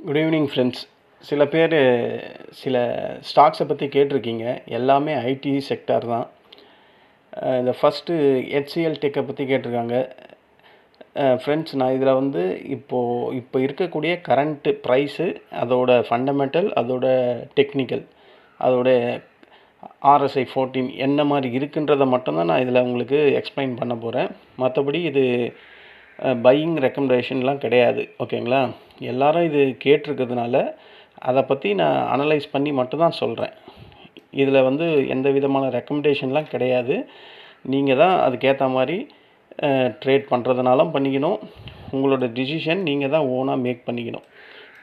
Good evening friends. சில பேர் சில ஸ்டாக்ஸை பற்றி கேட்டிருக்கீங்க. எல்லாமே ஐடி செக்டார் தான். இந்த ஃபஸ்ட்டு HCL டெக்கை பற்றி கேட்டிருக்காங்க. ஃப்ரெண்ட்ஸ், நான் இதில் வந்து இப்போ இருக்கக்கூடிய கரண்ட்டு ப்ரைஸு, அதோட ஃபண்டமெண்டல், அதோட டெக்னிக்கல், அதோட RSI 14 என்ன மாதிரி இருக்குன்றதை மட்டும்தான் நான் இதில் உங்களுக்கு எக்ஸ்பிளைன் பண்ண போகிறேன். மற்றபடி இது பையிங் ரெக்கமெண்டேஷன்லாம் கிடையாது. ஓகேங்களா? எல்லாரும் இது கேட்டிருக்கிறதுனால அதை பற்றி நான் அனலைஸ் பண்ணி மட்டும்தான் சொல்கிறேன். இதில் வந்து எந்த விதமான ரெக்கமெண்டேஷன்லாம் கிடையாது. நீங்கள் தான் அதுக்கேற்ற மாதிரி ட்ரேட் பண்ணுறதுனாலும் பண்ணிக்கணும். உங்களோட டிசிஷன் நீங்கள் தான் ஓனாக மேக் பண்ணிக்கணும்.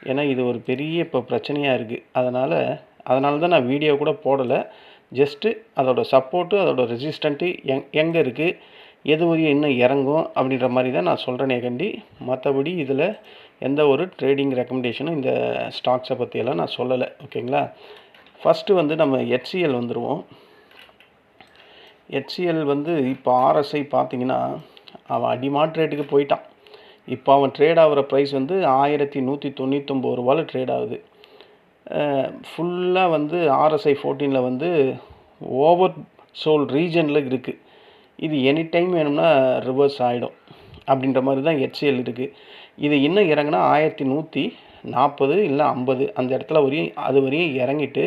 ஏன்னா இது ஒரு பெரிய இப்போ பிரச்சனையாக இருக்குது. அதனால தான் நான் வீடியோ கூட போடலை. ஜஸ்ட்டு அதோடய சப்போர்ட்டு, அதோடய ரெசிஸ்டண்ட்டு எங்கே இருக்குது, எது வரையும் இன்னும் இறங்கும் அப்படின்ற மாதிரி தான் நான் சொல்கிறேனே கண்டி. மற்றபடி இதில் எந்த ஒரு ட்ரேடிங் ரெக்கமெண்டேஷனும் இந்த ஸ்டாக்ஸை பற்றியெல்லாம் நான் சொல்லலை. ஓகேங்களா? ஃபஸ்ட்டு வந்து நம்ம HCL வந்துடுவோம். HCL வந்து இப்போ RSI பார்த்திங்கன்னா அவன் அடிமாட் ரேட்டுக்கு போயிட்டான். இப்போ அவன் ட்ரேட் ஆகிற ப்ரைஸ் வந்து 1199 ரூபாயில் ட்ரேட் ஆகுது. ஃபுல்லாக வந்து RSI 14 வந்து ஓவர் சோல் ரீஜனில் இருக்குது. இது எனி டைம் வேணும்னா ரிவர்ஸ் ஆகிடும் அப்படின்ற மாதிரி தான் HCL இருக்குது. இது இன்னும் இறங்கினா 1140 இல்லை 50 அந்த இடத்துல வரையும் இறங்கிட்டு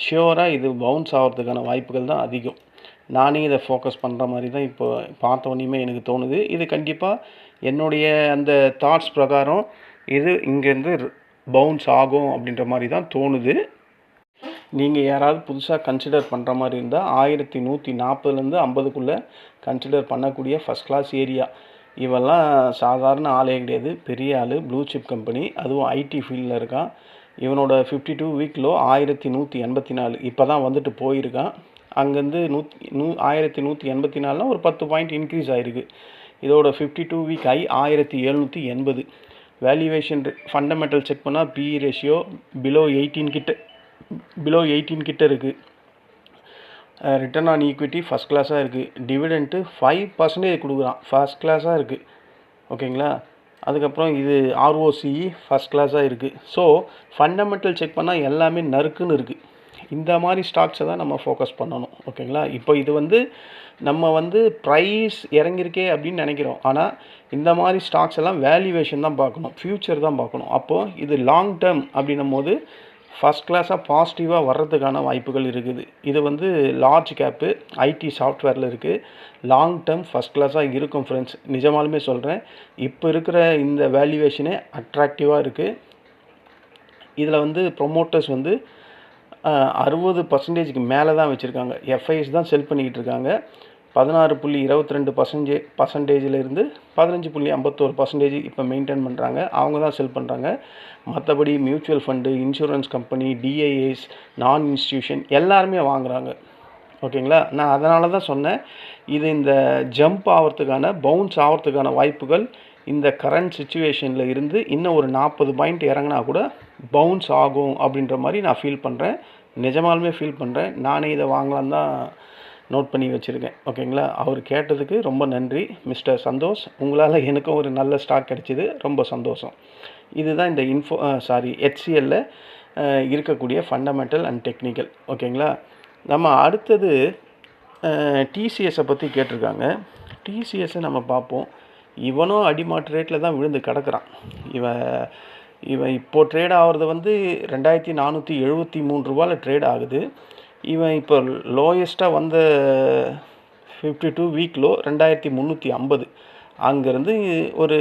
ஷியோராக இது பவுன்ஸ் ஆகிறதுக்கான வாய்ப்புகள் தான் அதிகம். நானே இதை ஃபோக்கஸ் பண்ணுற மாதிரி தான் இப்போ பார்த்தோன்னே எனக்கு தோணுது. இது கண்டிப்பாக என்னுடைய அந்த தாட்ஸ் பிரகாரம் இது இங்கேருந்து பவுன்ஸ் ஆகும் அப்படின்ற மாதிரி தான் தோணுது. நீங்கள் யாராவது புதுசாக கன்சிடர் பண்ணுற மாதிரி இருந்தால் 1140லேருந்து 50க்குள்ளே கன்சிடர் பண்ணக்கூடிய ஃபஸ்ட் கிளாஸ் ஏரியா. இவெல்லாம் சாதாரண ஆளே கிடையாது, பெரிய ஆள், ப்ளூ சிப் கம்பெனி, அதுவும் ஐடி ஃபீல்டில் இருக்கான். இவனோட 52 வீக் லோ 1184 இப்போ தான் வந்துட்டு போயிருக்கான். அங்கேருந்து 1184 ஒரு 10 பாயிண்ட் இன்க்ரீஸ் ஆகிருக்கு. இதோட 52 week I 1780. Valuation fundamental check பண்ணால் PE ரேஷியோ பிலோ 18 கிட்ட இருக்குது. ரிட்டர்ன் ஆன் ஈக்விட்டி ஃபஸ்ட் கிளாஸாக இருக்குது. டிவிடெண்ட்டு 5% கொடுக்குறான், ஃபஸ்ட் கிளாஸாக இருக்குது. ஓகேங்களா? அதுக்கப்புறம் இது ROCE ஃபஸ்ட் கிளாஸாக இருக்குது. ஸோ ஃபண்டமெண்டல் செக் பண்ணால் எல்லாமே நறுக்குன்னு இருக்குது. இந்த மாதிரி ஸ்டாக்ஸை தான் நம்ம ஃபோக்கஸ் பண்ணணும். ஓகேங்களா? இப்போ இது வந்து நம்ம வந்து ப்ரைஸ் இறங்கியிருக்கே அப்படின்னு நினைக்கிறோம். ஆனால் இந்த மாதிரி ஸ்டாக்ஸ் எல்லாம் வேல்யூவேஷன் தான் பார்க்கணும், ஃப்யூச்சர் தான் பார்க்கணும். அப்போது இது லாங் டேர்ம் அப்படின்னும் போது ஃபஸ்ட் கிளாஸாக பாசிட்டிவாக வர்றதுக்கான வாய்ப்புகள் இருக்குது. இது வந்து லார்ஜ் கேப்பு ஐடி சாஃப்ட்வேரில் இருக்குது. லாங் டேர்ம் ஃபஸ்ட் கிளாஸாக இருக்கும் ஃப்ரெண்ட்ஸ். நிஜமாலுமே சொல்கிறேன், இப்போ இருக்கிற இந்த வேல்யூவேஷனே அட்ராக்டிவாக இருக்குது. இதில் வந்து ப்ரொமோட்டர்ஸ் வந்து 60% மேலே தான் வச்சுருக்காங்க. FIs தான் செல் பண்ணிக்கிட்டு இருக்காங்க. 16.22% 15.51% இப்போ மெயின்டைன் பண்ணுறாங்க. அவங்க தான் செல் பண்ணுறாங்க. மற்றபடி mutual fund, insurance company, DIAs, நான் இன்ஸ்டியூஷன் எல்லாருமே வாங்குகிறாங்க. ஓகேங்களா? நான் அதனால தான் சொன்னேன், இது இந்த ஜம்ப் ஆகிறதுக்கான, பவுன்ஸ் ஆகிறதுக்கான வாய்ப்புகள் இந்த கரண்ட் சுச்சுவேஷனில் இருந்து இன்னும் ஒரு 40 பாயிண்ட் இறங்கினா கூட பவுன்ஸ் ஆகும் அப்படின்ற மாதிரி நான் ஃபீல் பண்ணுறேன். நிஜமாலுமே ஃபீல் பண்ணுறேன். நானே இதை வாங்கலாம் தான் நோட் பண்ணி வச்சுருக்கேன். ஓகேங்களா? அவர் கேட்டதுக்கு ரொம்ப நன்றி மிஸ்டர் சந்தோஷ். உங்களால் எனக்கும் ஒரு நல்ல ஸ்டாக் கிடச்சிது, ரொம்ப சந்தோஷம். இதுதான் இந்த HCLல இருக்கக்கூடிய ஃபண்டமெண்டல் அண்ட் டெக்னிக்கல். ஓகேங்களா? நம்ம அடுத்தது TCSஐ பற்றி கேட்டிருக்காங்க. TCSஐ நம்ம பார்ப்போம். இவனும் அடிமாட் ரேட்டில் தான் விழுந்து கிடக்கிறான். இவன் இப்போது ட்ரேட் ஆகிறது வந்து 2473 ரூபாயில் ட்ரேட் ஆகுது. இவன் இப்போ லோயஸ்ட்டாக வந்த 52 வீக் லோ 2350. அங்கேருந்து ஒரு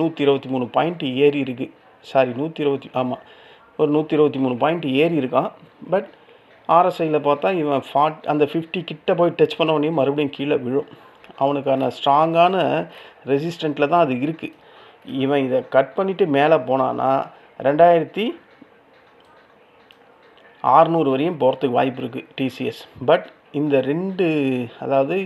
123 பாயிண்ட் ஏறி இருக்குது. ஒரு 123 பாயிண்ட் ஏறி இருக்கான். பட் RSIயில் பார்த்தா இவன் அந்த 50 கிட்ட போய் டச் பண்ண உடனே மறுபடியும் கீழே விழும். அவனுக்கான ஸ்ட்ராங்கான ரெசிஸ்டண்ட்டில் தான் அது இருக்குது. இவன் இதை கட் பண்ணிவிட்டு மேலே போனான்னா 2600 வரையும் போகிறதுக்கு வாய்ப்பு இருக்குது TCS. பட் இந்த அதாவது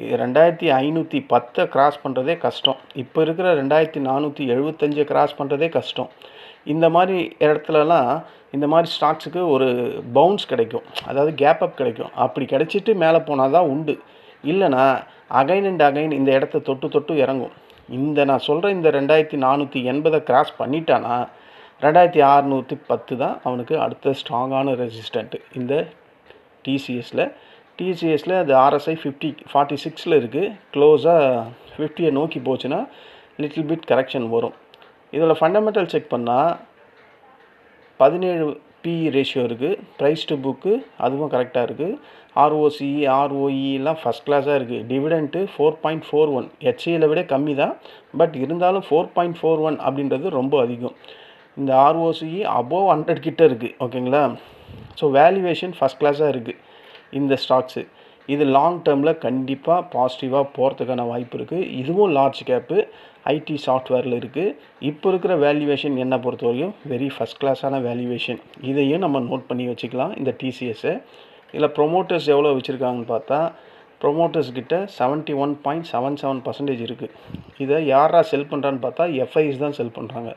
2510 கிராஸ் பண்ணுறதே கஷ்டம். இப்போ இருக்கிற 2475 கிராஸ் பண்ணுறதே கஷ்டம். இந்த மாதிரி இடத்துலலாம் இந்த மாதிரி ஸ்டாக்ஸுக்கு ஒரு பவுன்ஸ் கிடைக்கும், அதாவது கேப் அப் கிடைக்கும். அப்படி கிடைச்சிட்டு மேலே போனால் தான் உண்டு. இல்லைனா அகைன் அண்ட் அகைன் இந்த இடத்த தொட்டு இறங்கும். நான் சொல்கிற இந்த 2480 கிராஸ் பண்ணிட்டானா 2610 தான் அவனுக்கு அடுத்த ஸ்ட்ராங்கான ரெசிஸ்டண்ட்டு இந்த டிசிஎஸில் அது RSI 46 இருக்குது. க்ளோஸாக 50 நோக்கி போச்சுன்னா லிட்டில் பிட் கரெக்ஷன் வரும். இதில் ஃபண்டமெண்டல் செக் பண்ணால் 17 PE ரேஷியோ இருக்குது. ப்ரைஸ் டு புக்கு அதுவும் கரெக்டாக இருக்குது. ROCE ROEலாம் ஃபஸ்ட் கிளாஸாக இருக்குது. டிவிடெண்ட்டு 4.41 HCL விட கம்மி தான், பட் இருந்தாலும் 4.41 அப்படின்றது ரொம்ப அதிகம். இந்த ROCE அபோவ் 100 கிட்ட இருக்குது. ஓகேங்களா? ஸோ வேல்யூவேஷன் ஃபஸ்ட் கிளாஸாக இருக்குது இந்த ஸ்டாக்ஸு. இது லாங் டேர்மில் கண்டிப்பாக பாசிட்டிவாக போகிறதுக்கான வாய்ப்பு இருக்குது. இதுவும் லார்ஜ் கேப்பு ஐடி சாஃப்ட்வேரில் இருக்குது. இப்போ இருக்கிற வேல்யூவேஷன் என்னை பொறுத்த வரைக்கும் வெரி ஃபஸ்ட் கிளாஸான வேல்யூவேஷன். இதையும் நம்ம நோட் பண்ணி வச்சுக்கலாம் இந்த டிசிஎஸ்ஸை. இதில் ப்ரொமோட்டர்ஸ் எவ்வளோ வச்சுருக்காங்கன்னு பார்த்தா ப்ரொமோட்டர்ஸ் கிட்ட 71.77% இருக்குது. இதை யாரா செல் பண்ணுறான்னு பார்த்தா எஃப்ஐஸ் தான் செல் பண்ணுறாங்க.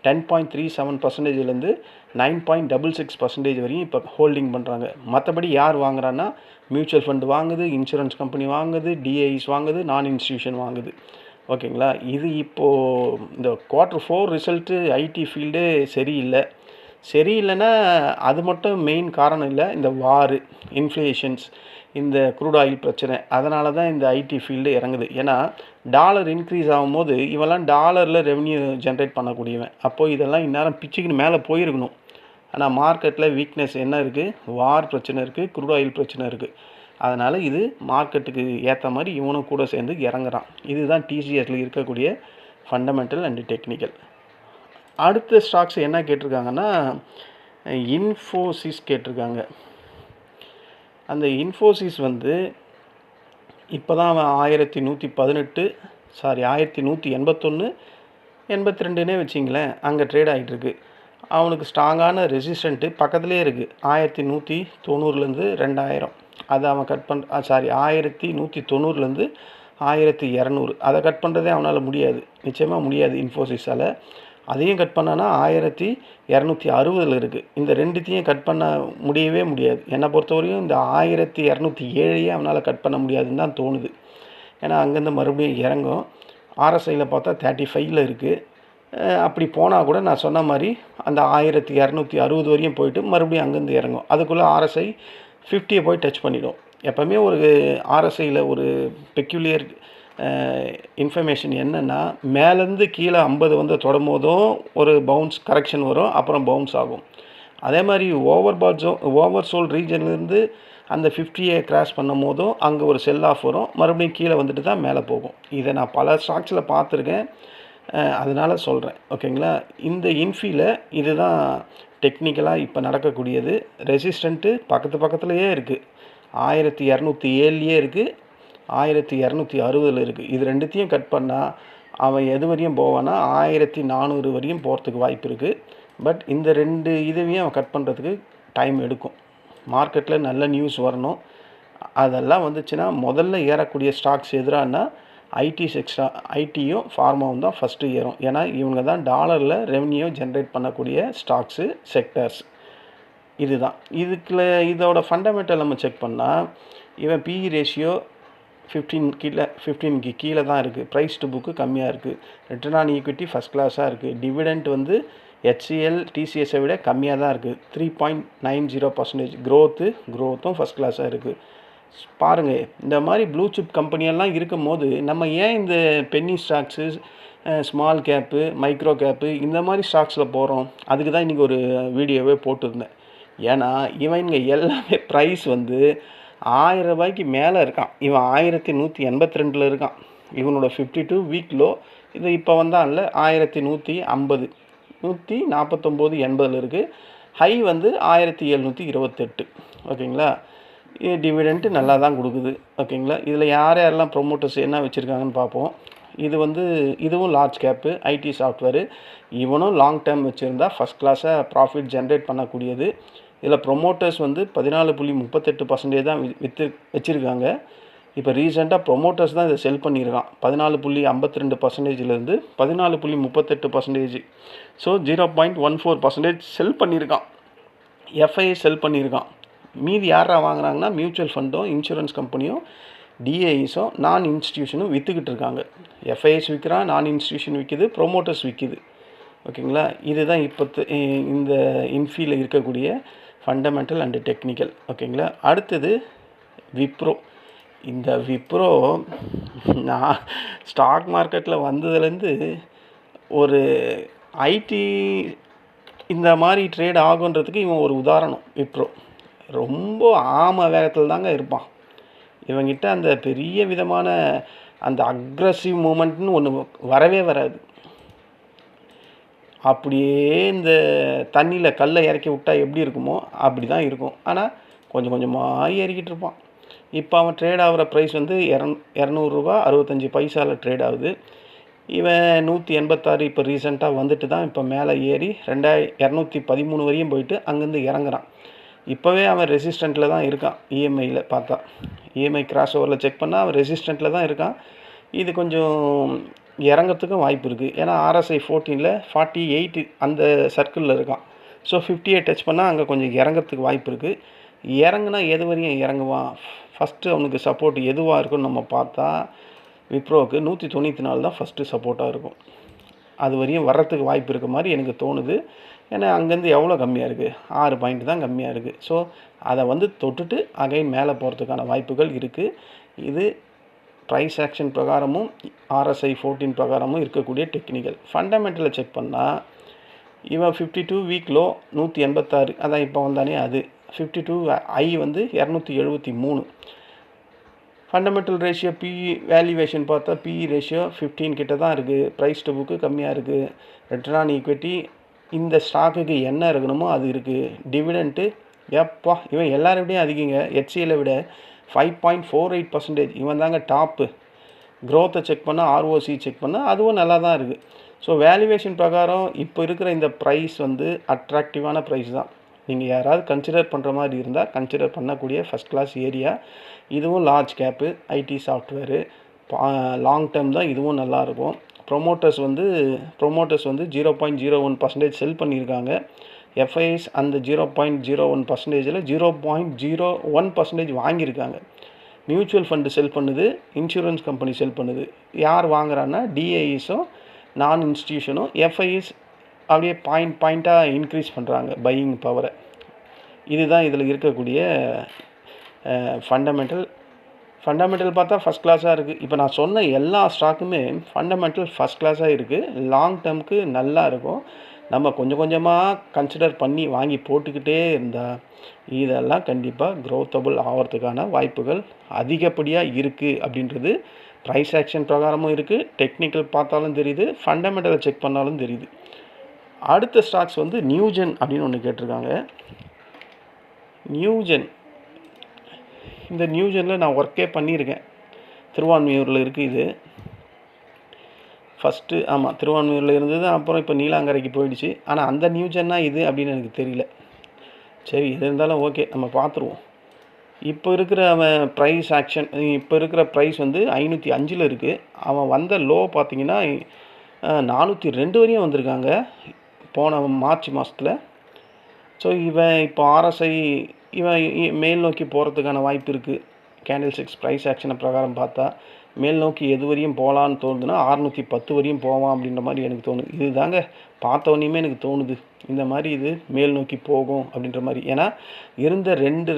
10.37%லேருந்து 9.66% வரையும் இப்போ ஹோல்டிங் பண்ணுறாங்க. மற்றபடி யார் வாங்குறான்னா மியூச்சுவல் ஃபண்டு வாங்குது, இன்சூரன்ஸ் கம்பெனி வாங்குது, டிஐஸ் வாங்குது, நான் இன்ஸ்டியூஷன் வாங்குது. ஓகேங்களா? இது இப்போது இந்த Q4 ரிசல்ட்டு ஐடி ஃபீல்டு சரியில்லைன்னா அது மட்டும் மெயின் காரணம் இல்லை. இந்த வாரு, இன்ஃப்ளேஷன்ஸ், இந்த க்ரூட் ஆயில் பிரச்சனை, அதனால தான் இந்த ஐடி ஃபீல்டு இறங்குது. ஏன்னா டாலர் இன்க்ரீஸ் ஆகும்போது இவெல்லாம் டாலரில் ரெவன்யூ ஜென்ரேட் பண்ணக்கூடியவன். அப்போது இதெல்லாம் இந்நேரம் பிச்சுக்குன்னு மேலே போயிருக்கணும். ஆனால் மார்க்கெட்டில் வீக்னஸ் என்ன இருக்குது? வார் பிரச்சனை இருக்குது, க்ரூட் ஆயில் பிரச்சனை இருக்குது. அதனால் இது மார்க்கெட்டுக்கு ஏற்ற மாதிரி இவனும் கூட சேர்ந்து இறங்குறான். இதுதான் டிசிஎஸில் இருக்கக்கூடிய ஃபண்டமெண்டல் அண்டு டெக்னிக்கல். அடுத்த ஸ்டாக்ஸ் என்ன கேட்டிருக்காங்கன்னா இன்ஃபோசிஸ் கேட்டிருக்காங்க. அந்த இன்ஃபோசிஸ் வந்து இப்போ தான் அவன் 1181 82 வச்சிங்களேன் அங்கே ட்ரேட் ஆகிட்டுருக்கு. அவனுக்கு ஸ்ட்ராங்கான ரெசிஸ்டண்ட்டு பக்கத்துலேயே இருக்குது. 1190லேருந்து 2000 அதை அவன் கட் 1190லேருந்து 1200 அதை கட் பண்ணுறதே அவனால் முடியாது, நிச்சயமாக முடியாது இன்ஃபோசிஸால். அதையும் கட் பண்ணான்னா 1260 இருக்குது. இந்த ரெண்டுத்தையும் கட் பண்ண முடியவே முடியாது. என்னை பொறுத்தவரையும் இந்த 1207 அவனால் கட் பண்ண முடியாதுன்னு தான் தோணுது. ஏன்னா அங்கேருந்து மறுபடியும் இறங்கும். RSIயில் பார்த்தா 35 இருக்குது. அப்படி போனால் கூட நான் சொன்ன மாதிரி அந்த 1260 வரையும் போயிட்டு மறுபடியும் அங்கேருந்து இறங்கும். அதுக்குள்ளே RSI 50 போய் டச் பண்ணிடும். எப்போவுமே ஒரு RSIயில் ஒரு பெக்யூலியர் இன்ஃபர்மேஷன் என்னென்னா, மேலேருந்து கீழே 50 வந்து தொடரும்போதும் ஒரு பவுன்ஸ் கரெக்ஷன் வரும், அப்புறம் பவுன்ஸ் ஆகும். அதே மாதிரி ஓவர்சோல் ரீஜன்லேருந்து அந்த 50 கிராஸ் பண்ணும் போதும் அங்கே ஒரு செல் ஆஃப் வரும், மறுபடியும் கீழே வந்துட்டு தான் மேலே போகும். இதை நான் பல ஸ்டாக்ஸில் பார்த்துருக்கேன், அதனால் சொல்கிறேன். ஓகேங்களா? இந்த இன்ஃபியில் இதுதான் டெக்னிக்கலாக இப்போ நடக்கக்கூடியது. ரெசிஸ்டண்ட்டு பக்கத்துலேயே இருக்குது. 1207 இருக்குது, 1260 இருக்குது. இது ரெண்டுத்தையும் கட் பண்ணால் அவன் எது வரையும் போவான்னா 1400 வரையும் போகிறதுக்கு வாய்ப்பு இருக்குது. பட் இந்த ரெண்டு இதுவையும் அவன் கட் பண்ணுறதுக்கு டைம் எடுக்கும். மார்க்கெட்டில் நல்ல நியூஸ் வரணும். அதெல்லாம் வந்துச்சுன்னா முதல்ல ஏறக்கூடிய ஸ்டாக்ஸ் எதிரானா ஐடியும் ஃபார்மாவும் தான் ஃபஸ்ட்டு ஏறும். ஏன்னா இவங்க தான் டாலரில் ரெவன்யூ ஜென்ரேட் பண்ணக்கூடிய ஸ்டாக்ஸு செக்டர்ஸ். இதுதான் இதோட ஃபண்டமெண்டல் நம்ம செக் பண்ணால் இவன் பிஇ ரேஷியோ 15 கீழே தான் இருக்குது. ப்ரைஸ் டு புக்கு கம்மியாக இருக்குது. ரிட்டர்ன் ஆன் ஈக்விட்டி ஃபஸ்ட் கிளாஸாக இருக்குது. டிவிடெண்ட் வந்து HCL டிசிஎஸை விட கம்மியாக தான் இருக்குது. 3.90%. க்ரோத்தும் ஃபஸ்ட் கிளாஸாக இருக்குது. பாருங்கள், இந்த மாதிரி ப்ளூ சிப் கம்பெனியெல்லாம் இருக்கும் போது நம்ம ஏன் இந்த penny stocks, small cap, micro cap இந்த மாதிரி ஸ்டாக்ஸில் போகிறோம்? அதுக்கு தான் இன்றைக்கி ஒரு வீடியோவே போட்டிருந்தேன். ஏன்னா இவங்க எல்லாமே ப்ரைஸ் வந்து 1000 ரூபாய்க்கு மேலே இருக்கான். இவன் 1182 இருக்கான். இவனோட 52 வீக் லோ இது இப்போ வந்தான்ல 1150, 149.80 இருக்குது. ஹை வந்து 1728. ஓகேங்களா? டிவிடெண்ட்டு நல்லா தான் கொடுக்குது. ஓகேங்களா? இதில் யாரெல்லாம் ப்ரொமோட்டர்ஸ் என்ன வச்சுருக்காங்கன்னு பார்ப்போம். இதுவும் லார்ஜ் கேப்பு ஐடி சாஃப்ட்வேரு. இவனும் லாங் டேர்ம் வச்சுருந்தா ஃபஸ்ட் கிளாஸாக ப்ராஃபிட் ஜென்ரேட் பண்ணக்கூடியது. இதில் ப்ரொமோட்டர்ஸ் வந்து 14.38% தான் வச்சுருக்காங்க. இப்போ ரீசெண்டாக ப்ரொமோட்டர்ஸ் தான் இதை செல் பண்ணியிருக்கான். 14.52%லேருந்து 14.38%. ஸோ 0.14% செல் பண்ணியிருக்கான். எஃப்ஐ செல் பண்ணியிருக்கான். மீதி யாரா வாங்குறாங்கன்னா மியூச்சுவல் ஃபண்டும், இன்சூரன்ஸ் கம்பெனியும், டிஐஸும், நான் இன்ஸ்டியூஷனும் விற்றுக்கிட்டு இருக்காங்க. எஃப்ஐஎஸ் விற்கிறான், நான் இன்ஸ்டியூஷன் விற்கிது, ப்ரொமோட்டர்ஸ் விற்கிது. ஓகேங்களா. இதுதான் இந்த இன்ஃபியில் இருக்கக்கூடிய ஃபண்டமெண்டல் அண்டு டெக்னிக்கல். ஓகேங்களா. அடுத்தது விப்ரோ. இந்த விப்ரோ நான் ஸ்டாக் மார்க்கெட்டில் வந்ததுலேருந்து ஒரு ஐடி இந்த மாதிரி ட்ரேட் ஆகுன்றதுக்கு இவன் ஒரு உதாரணம். விப்ரோ ரொம்ப வேகத்தில் தாங்க இருப்பான். இவங்கிட்ட அந்த பெரிய விதமான அந்த அக்ரஸிவ் மூமெண்ட்னு ஒன்று வரவே வராது. அப்படியே இந்த தண்ணியில் கல்லை இறக்கி விட்டால் எப்படி இருக்குமோ அப்படி தான் இருக்கும். ஆனால் கொஞ்சம் கொஞ்சமாக ஏறிக்கிட்டு இருப்பான். இப்போ அவன் ட்ரேட் ஆகிற ப்ரைஸ் வந்து ரூ. 265 ட்ரேட் ஆகுது. இவன் 186 இப்போ ரீசெண்டாக வந்துட்டு தான் இப்போ மேலே ஏறி 213 வரையும் போயிட்டு அங்கேருந்து இறங்குறான். இப்போவே அவன் ரெசிஸ்டண்ட்டில் தான் இருக்கான். இஎம்ஐயில் பார்த்தா, இஎம்ஐ கிராஸ் ஓவரில் செக் பண்ணால் அவன் ரெசிஸ்டண்ட்டில் தான் இருக்கான். இது கொஞ்சம் இறங்கிறதுக்கும் வாய்ப்பு இருக்குது. ஏன்னா RSI 14ல் 48 அந்த சர்க்கிளில் இருக்கான். ஸோ 58 டச் பண்ணால் அங்கே கொஞ்சம் இறங்கிறதுக்கு வாய்ப்பு இருக்குது. இறங்குனா எது வரையும் இறங்குவான்? ஃபஸ்ட்டு அவனுக்கு சப்போர்ட் எதுவாக இருக்குன்னு நம்ம பார்த்தா விப்ரோவுக்கு 194 தான் ஃபஸ்ட்டு சப்போர்ட்டாக இருக்கும். அது வரையும் வர்றதுக்கு வாய்ப்பு இருக்க மாதிரி எனக்கு தோணுது. ஏன்னா அங்கேருந்து எவ்வளோ கம்மியாக இருக்குது? 6 பாயிண்ட் தான் கம்மியாக இருக்குது. ஸோ அதை வந்து தொட்டுட்டு அகைன் மேலே போகிறதுக்கான வாய்ப்புகள் இருக்குது. இது ப்ரைஸ் ஆக்ஷன் பிரகாரமும் RSI 14 பிரகாரமும் இருக்கக்கூடிய டெக்னிக்கல். ஃபண்டமெண்டலை செக் பண்ணால் இவன் 52 வீக் லோ 186, அதான் இப்போ வந்தானே அது. 52 ஐ வந்து 273. ஃபண்டமெண்டல் ரேஷியோ பிஇ வேல்யூவேஷன் பார்த்தா பிஇ ரேஷியோ 15 கிட்ட தான் இருக்குது. ப்ரைஸ் டு புக்கு கம்மியாக இருக்குது. ரிட்டர்ன் ஆன் ஈக்விட்டி இந்த ஸ்டாக்குக்கு என்ன இருக்கணுமோ அது இருக்குது. டிவிடெண்ட்டு எப்பா இவன் எல்லாரை விடையும் அதிகங்க. HCLை விட 5.48%. இவன் தாங்க டாப்பு. க்ரோத்தை செக் பண்ணால் ROC செக் பண்ணால் அதுவும் நல்லா தான் இருக்குது. ஸோ வேல்யூவேஷன் பிரகாரம் இப்போ இருக்கிற இந்த ப்ரைஸ் வந்து அட்ராக்டிவான ப்ரைஸ் தான். நீங்கள் யாராவது கன்சிடர் பண்ணுற மாதிரி இருந்தால் கன்சிடர் பண்ணக்கூடிய ஃபஸ்ட் கிளாஸ் ஏரியா. இதுவும் large cap, IT software, long term தான் இதுவும் நல்லாயிருக்கும். ப்ரொமோட்டர்ஸ் வந்து 0.01% செல் பண்ணியிருக்காங்க. FIS அந்த 0.01%ல் 0.01% வாங்கியிருக்காங்க. மியூச்சுவல் ஃபண்டு செல் பண்ணுது, இன்சூரன்ஸ் கம்பெனி செல் பண்ணுது. யார் வாங்குறான்னா DISம் நான் இன்ஸ்டியூஷனும். FIS அப்படியே பாயிண்ட்டாக இன்க்ரீஸ் பண்ணுறாங்க பையிங் பவரை. இதுதான் இதில் இருக்கக்கூடிய ஃபண்டமெண்டல் பார்த்தா ஃபஸ்ட் கிளாஸாக இருக்குது. இப்போ நான் சொன்ன எல்லா ஸ்டாக்குமே ஃபண்டமெண்டல் ஃபஸ்ட் கிளாஸாக இருக்குது. லாங் டேர்முக்கு நல்லா இருக்கும். நம்ம கொஞ்சம் கொஞ்சமாக கன்சிடர் பண்ணி வாங்கி போட்டுக்கிட்டே இருந்தால் இதெல்லாம் கண்டிப்பாக க்ரோத்தபிள் ஆகிறதுக்கான வாய்ப்புகள் அதிகப்படியாக இருக்குது அப்படின்றது ப்ரைஸ் ஆக்ஷன் பிரகாரமும் இருக்குது. டெக்னிக்கல் பார்த்தாலும் தெரியுது, ஃபண்டமெண்டலை செக் பண்ணாலும் தெரியுது. அடுத்த ஸ்டாக்ஸ் வந்து நியூஜென் அப்படின்னு ஒன்று கேட்டிருக்காங்க. நியூஜென், இந்த நியூஜெனில் நான் ஒர்க்கே பண்ணியிருக்கேன். திருவான்மியூரில் இருக்குது இது. ஃபஸ்ட்டு ஆமாம் திருவான்மியூரில் இருந்தது, அப்புறம் இப்போ நீலாங்கரைக்கு போயிடுச்சு. ஆனால் அந்த நியூஜென்னா இது அப்படின்னு எனக்கு தெரியல. சரி, எது இருந்தாலும் ஓகே, நம்ம பார்த்துருவோம். இப்போ இருக்கிற அவன் ப்ரைஸ் ஆக்ஷன், இப்போ இருக்கிற ப்ரைஸ் வந்து 505 இருக்குது. அவன் வந்த லோ பார்த்தீங்கன்னா 402 வரையும் வந்திருக்காங்க போன மார்ச் மாதத்தில். ஸோ இவன் இப்போ RSI இவன் மேல் நோக்கி போகிறதுக்கான வாய்ப்பு இருக்குது. கேண்டில் 6 ப்ரைஸ் ஆக்ஷனை பிரகாரம் பார்த்தா மேல் நோக்கி எது வரையும் போகலான்னு தோணுதுன்னா 610 வரையும் போவான் அப்படின்ற மாதிரி எனக்கு தோணுது. இது தாங்க பார்த்தவனையுமே எனக்கு தோணுது, இந்த மாதிரி இது மேல் நோக்கி போகும் அப்படின்ற மாதிரி. ஏன்னா இருந்த 2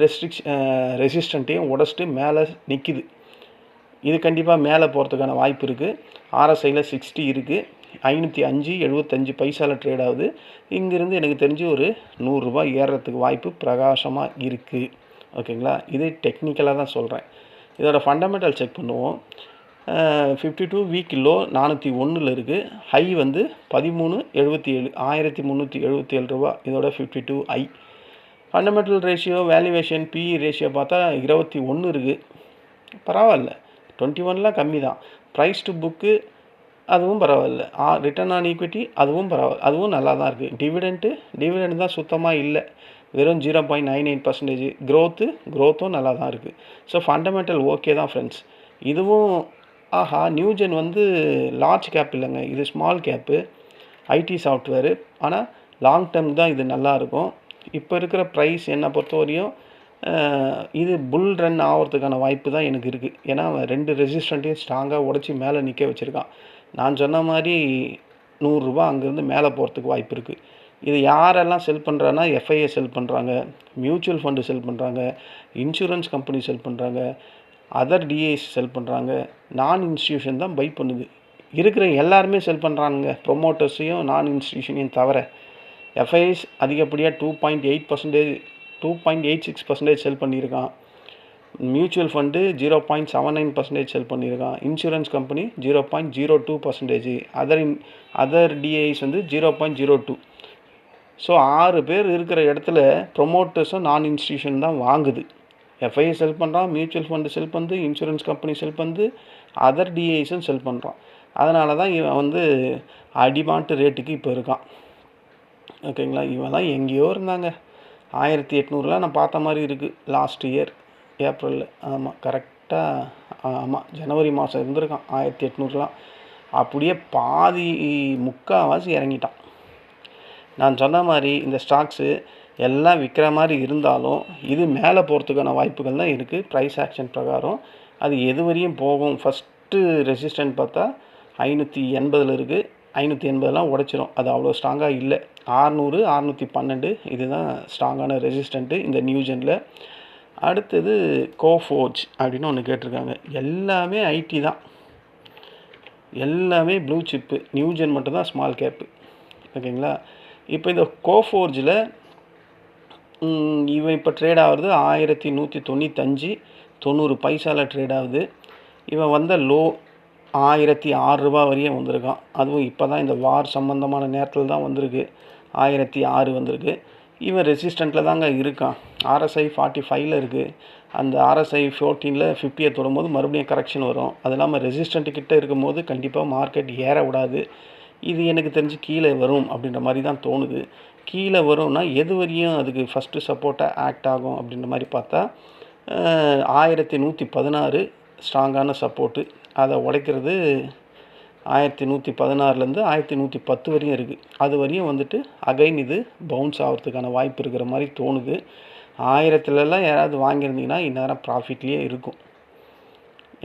ரெசிஸ்டண்ட்டையும் உடச்சிட்டு மேலே நிற்கிது. இது கண்டிப்பாக மேலே போகிறதுக்கான வாய்ப்பு இருக்குது. RSIயில் 60 இருக்குது. 505.75 ட்ரேட் ஆகுது. இங்கேருந்து எனக்கு தெரிஞ்சு ஒரு ரூ. 100 ஏறுறதுக்கு வாய்ப்பு பிரகாசமாக இருக்குது. ஓகேங்களா. இது டெக்னிக்கலாக தான் சொல்கிறேன். இதோட ஃபண்டமெண்டல் செக் பண்ணுவோம். 52 வீக் லோ 401 இருக்குது. ஹை வந்து 1377, 1377 ரூபா இதோட 52 ஐ. Fundamental ratio valuation PE ratio பார்த்தா 21 இருக்குது. பரவாயில்ல, 21லாம் கம்மி தான். ப்ரைஸ் டு புக்கு அதுவும் பரவாயில்ல. ரிட்டர்ன் ஆன் ஈக்விட்டி அதுவும் பரவாயில்ல, அதுவும் நல்லா தான் இருக்குது. டிவிடெண்ட் தான் சுத்தமாக இல்லை, வெறும் 0.99%. க்ரோத்தும் நல்லா தான் இருக்குது. ஸோ ஃபண்டமெண்டல் ஓகே தான் ஃப்ரெண்ட்ஸ். இதுவும் நியூஜென் வந்து லார்ஜ் கேப் இல்லைங்க, இது ஸ்மால் கேப்பு, ஐடி சாஃப்ட்வேரு. ஆனால் லாங் டேர்ம் தான் இது நல்லாயிருக்கும். இப்போ இருக்கிற ப்ரைஸ் என்னை பொறுத்த வரையும் இது புல் ரன் ஆகிறதுக்கான வாய்ப்பு தான் எனக்கு இருக்குது. ஏன்னா அவன் 2 ரெசிஸ்டண்ட்டையும் ஸ்ட்ராங்காக உடச்சி மேலே நிற்க வச்சுருக்கான். நான் சொன்ன மாதிரி ரூ. 100 அங்கேருந்து மேலே போகிறதுக்கு வாய்ப்பு இருக்குது. இது யாரெல்லாம் செல் பண்ணுறான்னா, எஃப்ஐஏ செல் பண்ணுறாங்க, மியூச்சுவல் ஃபண்டு செல் பண்ணுறாங்க, இன்சூரன்ஸ் கம்பெனி செல் பண்ணுறாங்க, அதர் டிஐஸ் செல் பண்ணுறாங்க, நான் இன்ஸ்டியூஷன் தான் பை பண்ணுது. இருக்கிற எல்லாருமே செல் பண்ணுறானுங்க, ப்ரொமோட்டர்ஸையும் நான் இன்ஸ்டியூஷனையும் தவிர. எஃப்ஐஎஸ் அதிகப்படியாக 2.8%, 2.86% செல் பண்ணியிருக்கான். மியூச்சுவல் ஃபண்டு 0.79% செல் பண்ணியிருக்கான். இன்சூரன்ஸ் கம்பெனி 0.02%, அதர் டிஐஸ் வந்து 0.02. ஸோ 6 பேர் இருக்கிற இடத்துல ப்ரொமோட்டர்ஸும் நான் இன்ஸ்டியூஷன் தான் வாங்குது. எஃப்ஐஏ செல் பண்ணுறான், மியூச்சுவல் ஃபண்டு செல் பண்ணுது, இன்சூரன்ஸ் கம்பெனி செல் பண்ணுது, அதர் டிஐஸும் செல் பண்ணுறான். அதனால தான் இவன் வந்து அடிமாட்டு ரேட்டுக்கு இப்போ இருக்கான். ஓகேங்களா. இவெல்லாம் எங்கேயோ இருந்தாங்க. 1800 நான் பார்த்த மாதிரி இருக்குது லாஸ்ட் இயர் ஏப்ரலில். ஆமாம், கரெக்டாக ஆமாம், ஜனவரி மாதம் இருந்திருக்கான் 1800. அப்படியே பாதி முக்கால்வாசி இறங்கிட்டான். நான் சொன்ன மாதிரி இந்த ஸ்டாக்ஸு எல்லாம் விற்கிற மாதிரி இருந்தாலும் இது மேலே போகிறதுக்கான வாய்ப்புகள் தான் இருக்குது. ப்ரைஸ் ஆக்ஷன் பிரகாரம் அது எது வரையும் போகும். ஃபஸ்ட்டு ரெசிஸ்டன்ட் பார்த்தா 580 இருக்குது. 580 உடைச்சிரும். அது அவ்வளோ ஸ்ட்ராங்காக இல்லை. 600, 612 இதுதான் ஸ்ட்ராங்கான ரெசிஸ்டண்ட்டு இந்த நியூஜனில். அடுத்தது கோஃபோர்ஜ் அப்படின்னு ஒன்று கேட்டிருக்காங்க. எல்லாமே ஐடி தான், எல்லாமே ப்ளூ சிப்பு. நியூஜன் மட்டும்தான் ஸ்மால் கேப்பு. ஓகேங்களா. இப்போ இந்த கோஃபோர்ஜில் இவன் இப்போ ட்ரேட் ஆகுறது 1195 90 பைசாவில் ட்ரேட் ஆகுது. இவன் வந்த லோ 1006 வரையும் வந்திருக்கான். அதுவும் இப்போ தான் இந்த வார் சம்மந்தமான நேரத்தில் தான் வந்திருக்கு. 1006 வந்திருக்கு. இவன் ரெசிஸ்டண்ட்டில் தாங்க இருக்கான். RSI 45 இருக்குது. அந்த RSI 14 50 தொடும்போது மறுபடியும் கரெக்ஷன் வரும். அது இல்லாமல் ரெசிஸ்டண்ட்டுக்கிட்ட இருக்கும்போது கண்டிப்பாக மார்க்கெட் ஏற விடாது. இது எனக்கு தெரிஞ்சு கீழே வரும் அப்படின்ற மாதிரி தான் தோணுது. கீழே வரும்னா எது வரையும் அதுக்கு ஃபஸ்ட்டு சப்போர்ட்டாக ஆக்ட் ஆகும் அப்படின்ற மாதிரி பார்த்தா 1116 ஸ்ட்ராங்கான சப்போர்ட்டு. அதை உடைக்கிறது 1116லேருந்து 1110 வரையும் இருக்குது. அது வரையும் வந்துட்டு அகைன் இது பவுன்ஸ் ஆகிறதுக்கான வாய்ப்பு இருக்கிற மாதிரி தோணுது. 1000 யாராவது வாங்கியிருந்தீங்கன்னா இந்நேரம் ப்ராஃபிட்லேயே இருக்கும்.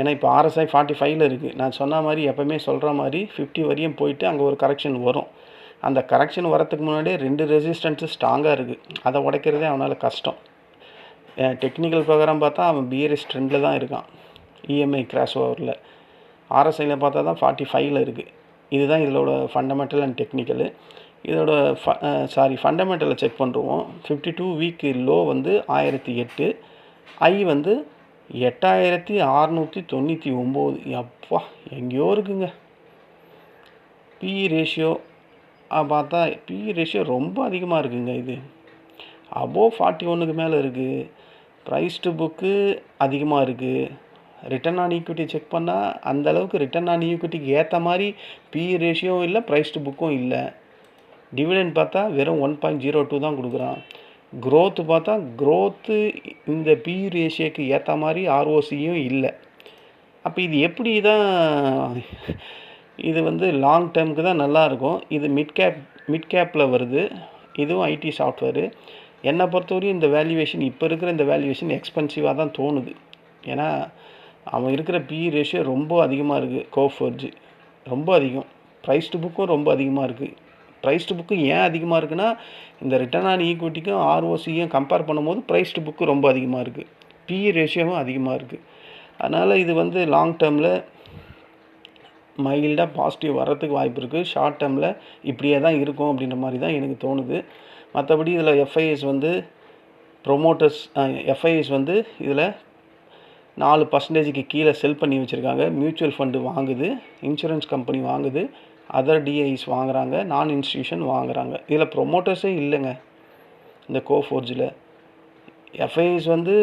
ஏன்னா இப்போ RSI 45 இருக்குது. நான் சொன்ன மாதிரி எப்போவுமே சொல்கிற மாதிரி 50 வரையும் போயிட்டு அங்கே ஒரு கரெக்ஷன் வரும். அந்த கரெக்ஷன் வரத்துக்கு முன்னாடியே 2 ரெசிஸ்டன்ஸு ஸ்ட்ராங்காக இருக்குது. அதை உடைக்கிறதே அவனால் கஷ்டம். டெக்னிக்கல் பிரகாரம் பார்த்தா அவன் பியரிஷ் ட்ரெண்டில் தான் இருக்கான். EMI கிராஷ் ஓவரில் RSIயில் பார்த்தா தான் 45 இருக்குது. இதுதான் இதோட ஃபண்டமெண்டல் அண்ட் டெக்னிக்கலு. இதோட ஃபண்டமெண்டலை செக் பண்ணுறோம். 52 வீக் லோ வந்து 1008, ஐ வந்து 8699. அப்பா எங்கேயோ இருக்குங்க. PE ரேஷியோ பார்த்தா PE ரேஷியோ ரொம்ப அதிகமாக இருக்குங்க. இது அபோவ் 41க்கு மேலே இருக்குது. ப்ரைஸ் டு புக்கு அதிகமாக இருக்குது. ரிட்டர்ன் ஆன் ஈக்விட்டி செக் பண்ணால் அந்தளவுக்கு ரிட்டர்ன் ஆன் ஈக்விட்டிக்கு ஏற்ற மாதிரி PE ரேஷியோவும் இல்லை, ப்ரைஸ் டு புக்கும் இல்லை. டிவிடெண்ட் பார்த்தா வெறும் 1.02 தான் கொடுக்குறான். க்ரோத்து பார்த்தா க்ரோத்து இந்த PE ரேஷியோக்கு ஏற்ற மாதிரி ROCயும் இல்லை. அப்போ இது எப்படி தான் இது வந்து லாங் டேர்முக்கு தான் நல்லாயிருக்கும். இது மிட் கேப்பில் வருது. இதுவும் ஐடி சாஃப்ட்வேரு. என்னை பொறுத்தவரையும் இந்த வேல்யூவேஷன் இப்போ இருக்கிற இந்த வேல்யூவேஷன் எக்ஸ்பென்சிவாக தான் தோணுது. ஏன்னா அவன் இருக்கிற PE ரேஷியோ ரொம்ப அதிகமாக இருக்குது. கோஃபோர்ஜ் ரொம்ப அதிகம். ப்ரைஸ் டு புக்கும் ரொம்ப அதிகமாக இருக்குது. ப்ரைஸ் டு புக்கு ஏன் அதிகமாக இருக்குன்னா இந்த ரிட்டர்ன் ஆன் ஈக்விட்டிக்கும் ROCயும் கம்பேர் பண்ணும்போது ப்ரைஸ் டு புக்கு ரொம்ப அதிகமாக இருக்குது. PE ரேஷியோவும் அதிகமாக இருக்குது. அதனால் இது வந்து லாங் டேர்மில் மைல்டாக பாசிட்டிவ் வர்றதுக்கு வாய்ப்பு இருக்குது. ஷார்ட் டேர்மில் இப்படியே தான் இருக்கும் அப்படின்ற மாதிரி தான் எனக்கு தோணுது. மற்றபடி இதில் FIS வந்து ப்ரொமோட்டர்ஸ் FIS வந்து இதில் 4%க்கு கீழே செல் பண்ணி வச்சுருக்காங்க. மியூச்சுவல் ஃபண்டு வாங்குது, இன்சூரன்ஸ் கம்பெனி வாங்குது, அதர் டிஐஸ் வாங்குகிறாங்க, நான் இன்ஸ்டியூஷன் வாங்குகிறாங்க. இதில் ப்ரொமோட்டர்ஸே இல்லைங்க இந்த கோஃபோர்ஜில். FIS வந்து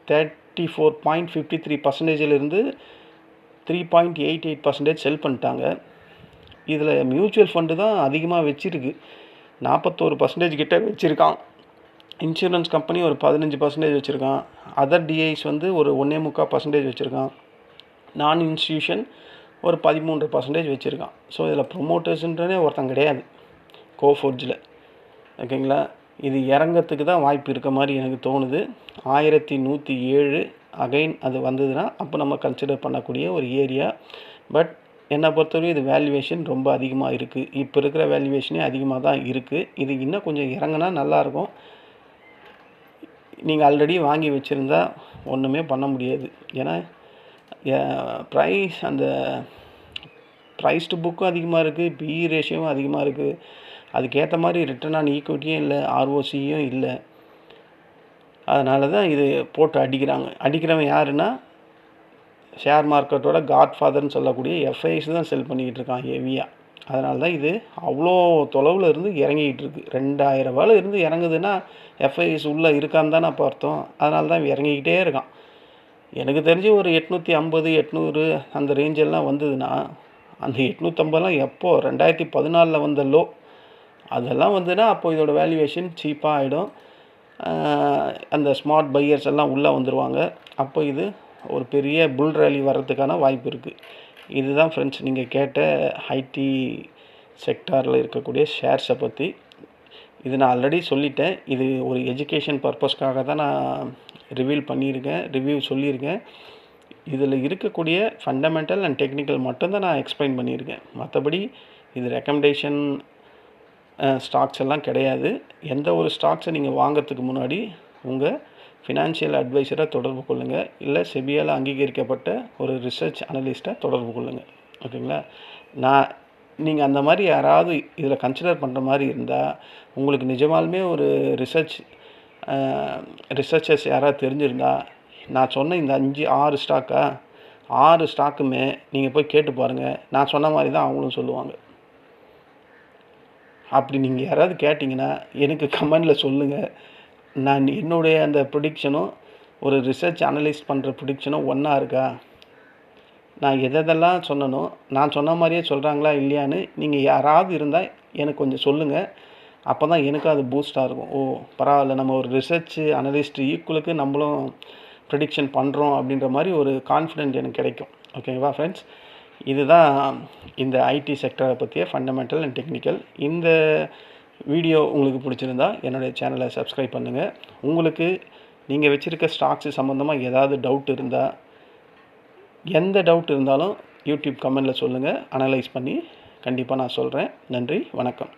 34.53%லேருந்து 3.88% செல் பண்ணிட்டாங்க. இதில் மியூச்சுவல் ஃபண்டு தான் அதிகமாக வச்சுருக்கு. 41% கிட்ட வச்சுருக்கான். இன்சூரன்ஸ் கம்பெனி ஒரு 15% வச்சுருக்கான். அதர் டிஐஸ் வந்து ஒரு 1.25% வச்சுருக்கான். நான் இன்ஸ்டியூஷன் ஒரு 13% வச்சுருக்கான். ஸோ இதில் ப்ரொமோட்டர்ஸுன்றனே ஒருத்தன் கிடையாது கோஃபோர்ஜில். ஓகேங்களா. இது இறங்கிறதுக்கு தான் வாய்ப்பு இருக்க மாதிரி எனக்கு தோணுது. 1107 அகைன் அது வந்ததுன்னா அப்போ நம்ம கன்சிடர் பண்ணக்கூடிய ஒரு ஏரியா. பட் என்னை பொறுத்தவரையும் இது வேல்யூவேஷன் ரொம்ப அதிகமாக இருக்குது. இப்போ இருக்கிற வேல்யூவேஷனே அதிகமாக தான் இருக்குது. இது இன்னும் கொஞ்சம் இறங்குனா நல்லாயிருக்கும். நீங்கள் ஆல்ரெடி வாங்கி வச்சுருந்தா ஒன்றுமே பண்ண முடியாது. ஏன்னா அந்த ப்ரைஸ் டு புக்கும் அதிகமாக இருக்குது, பிஇ ரேஷியோவும் அதிகமாக இருக்குது. அதுக்கேற்ற மாதிரி ரிட்டர்ன் ஆன் ஈக்விட்டியும் இல்லை, ஆர்ஓசியும் இல்லை. அதனால தான் இது போட்டு அடிக்கிறவன் யாருன்னா ஷேர் மார்க்கெட்டோட காட்ஃபாதர்னு சொல்லக்கூடிய எஃப்ஐஎஸ் தான் செல் பண்ணிக்கிட்டு இருக்கான் ஹெவியாக. அதனால தான் இது அவ்வளோ தொலைவில் இருந்து இறங்கிக்கிட்டு இருக்குது. 2000 ரூபாயில் இருந்து இறங்குதுன்னா எஃப்ஐஎஸ் உள்ளே இருக்கான்னு தான் நான் பார்த்தோம். அதனால தான் இறங்கிக்கிட்டே இருக்கான். எனக்கு தெரிஞ்சு ஒரு 850 800 அந்த ரேஞ்செல்லாம் வந்ததுன்னா, அந்த 850லாம் எப்போ 2014 வந்த லோ அதெல்லாம் வந்துன்னா அப்போ இதோட வேல்யூவேஷன் சீப்பாக ஆகிடும். அந்த ஸ்மார்ட் பையர்ஸ் எல்லாம் உள்ளே வந்துடுவாங்க. அப்போ இது ஒரு பெரிய புல் ரேலி வர்றதுக்கான வாய்ப்பு இருக்குது. இதுதான் ஃப்ரெண்ட்ஸ் நீங்கள் கேட்ட ஐடி செக்டாரில் இருக்கக்கூடிய ஷேர்ஸை பற்றி. இது நான் ஆல்ரெடி சொல்லிட்டேன். இது ஒரு எஜுகேஷன் பர்பஸ்க்காக தான் நான் ரிவ்யூ சொல்லியிருக்கேன். இதில் இருக்கக்கூடிய ஃபண்டமெண்டல் அண்ட் டெக்னிக்கல் மட்டும்தான் நான் எக்ஸ்பிளைன் பண்ணியிருக்கேன். மற்றபடி இது ரெக்கமெண்டேஷன் ஸ்டாக்ஸ் எல்லாம் கிடையாது. எந்த ஒரு ஸ்டாக்ஸை நீங்கள் வாங்கிறதுக்கு முன்னாடி உங்கள் ஃபினான்ஷியல் அட்வைசரை தொடர்பு கொள்ளுங்கள், இல்லை செபியால் அங்கீகரிக்கப்பட்ட ஒரு ரிசர்ச் அனலிஸ்ட்டை தொடர்பு கொள்ளுங்கள். ஓகேங்களா? நீங்கள் அந்த மாதிரி யாராவது இதில் கன்சிடர் பண்ணுற மாதிரி இருந்தால், உங்களுக்கு நிஜமாலுமே ஒரு ரிசர்ச்சர்ஸ் யாராவது தெரிஞ்சிருந்தா, நான் சொன்ன இந்த 6 ஸ்டாக்குமே நீங்கள் போய் கேட்டு பாருங்கள். நான் சொன்ன மாதிரி தான் அவங்களும் சொல்லுவாங்க. அப்படி நீங்கள் யாராவது கேட்டிங்கன்னா எனக்கு கமெண்டில் சொல்லுங்கள். நான் என்னுடைய அந்த ப்ரிடிக்ஷனும் ஒரு ரிசர்ச் அனலிஸ்ட் பண்ணுற ப்ரிடிக்ஷனும் ஒன்றா இருக்கா? நான் எதெல்லாம் சொன்னனோ நான் சொன்ன மாதிரியே சொல்கிறாங்களா இல்லையான்னு நீங்கள் யாராவது இருந்தால் எனக்கு கொஞ்சம் சொல்லுங்கள். அப்போ தான் எனக்கும் அது பூஸ்ட்டாக இருக்கும். பரவாயில்ல, நம்ம ஒரு ரிசர்ச் அனலிஸ்ட் ஈக்குவலுக்கு நம்மளும் ப்ரிடிக்ஷன் பண்ணுறோம் அப்படின்ற மாதிரி ஒரு கான்ஃபிடென்ட் எனக்கு கிடைக்கும். ஓகேவா ஃப்ரெண்ட்ஸ்? இதுதான் இந்த ஐடி செக்டரை பற்றிய ஃபண்டமெண்டல் அண்ட் டெக்னிக்கல். இந்த வீடியோ உங்களுக்கு பிடிச்சிருந்தா என்னுடைய சேனலை சப்ஸ்கிரைப் பண்ணுங்கள். உங்களுக்கு நீங்கள் வச்சுருக்க ஸ்டாக்ஸு சம்மந்தமாக ஏதாவது டவுட் இருந்தால், எந்த டவுட் இருந்தாலும் யூடியூப் கமெண்டில் சொல்லுங்கள். அனலைஸ் பண்ணி கண்டிப்பாக நான் சொல்கிறேன். நன்றி, வணக்கம்.